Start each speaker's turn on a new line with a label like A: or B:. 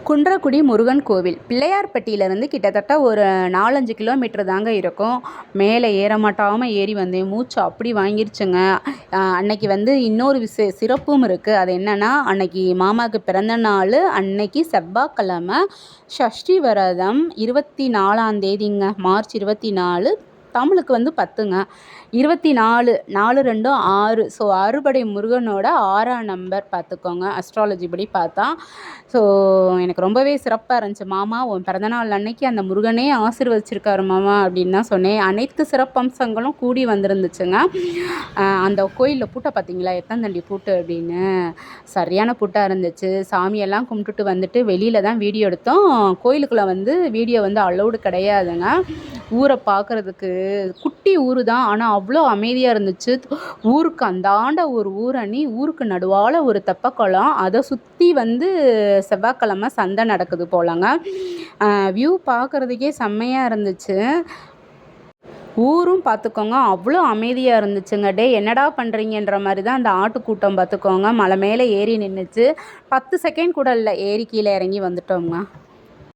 A: குன்றக்குடி முருகன் கோவில் பிள்ளையார்பட்டியிலேருந்து கிட்டத்தட்ட ஒரு 4-5 கிலோமீட்டர் தாங்க இருக்கும். மேலே ஏற மாட்டாமல் ஏறி வந்தேன். மூச்சு அப்படி வாங்கிருச்சுங்க. அன்னைக்கு இன்னொரு சிறப்பும் இருக்குது. அது என்னென்னா, அன்னைக்கு மாமாவுக்கு பிறந்த நாள். அன்னைக்கு செவ்வாய்க்கிழமை சஷ்டி விரதம் 24ஆம் தேதிங்க, மார்ச் 24. தமிழுக்கு 10ங்க. 24 4 2 6. ஸோ அறுபடை முருகனோட 6ஆம் நம்பர் பார்த்துக்கோங்க, அஸ்ட்ராலஜி படி பார்த்தா. ஸோ எனக்கு ரொம்பவே சிறப்பாக இருந்துச்சு. மாமா, உன் பிறந்தநாள் அன்னைக்கு அந்த முருகனே ஆசீர்வதிச்சிருக்காரு மாமா அப்படின்னு தான் சொன்னேன். அனைத்து சிறப்பம்சங்களும் கூடி வந்திருந்துச்சுங்க. அந்த கோயிலில் பூட்டை பார்த்தீங்களா, எத்தனை தண்டி பூட்டு அப்படின்னு. சரியான பூட்டாக இருந்துச்சு. சாமியெல்லாம் கும்பிட்டுட்டு வந்துட்டு வெளியில் தான் வீடியோ எடுத்தோம். கோயிலுக்குள்ளே வீடியோ அலௌடு கிடையாதுங்க. ஊரை பார்க்குறதுக்கு குட்டி ஊர் தான், ஆனால் அவ்வளோ அமைதியாக இருந்துச்சு. ஊருக்கு அந்தாண்ட ஒரு ஊரணி, ஊருக்கு நடுவால் ஒரு தெப்பக்குளம், அதை சுற்றி செவ்வாய்க்கிழமை சந்தை நடக்குது போலங்க. வியூ பார்க்குறதுக்கே செம்மையாக இருந்துச்சு. ஊரும் பார்த்துக்கோங்க, அவ்வளோ அமைதியாக இருந்துச்சுங்க. என்னடா பண்ணுறீங்கன்ற மாதிரி தான் அந்த ஆட்டுக்கூட்டம் பார்த்துக்கோங்க. மலை மேலே ஏறி நின்றுச்சு. 10 செகண்ட் கூட இல்லை, ஏறி கீழே இறங்கி வந்துட்டோங்க.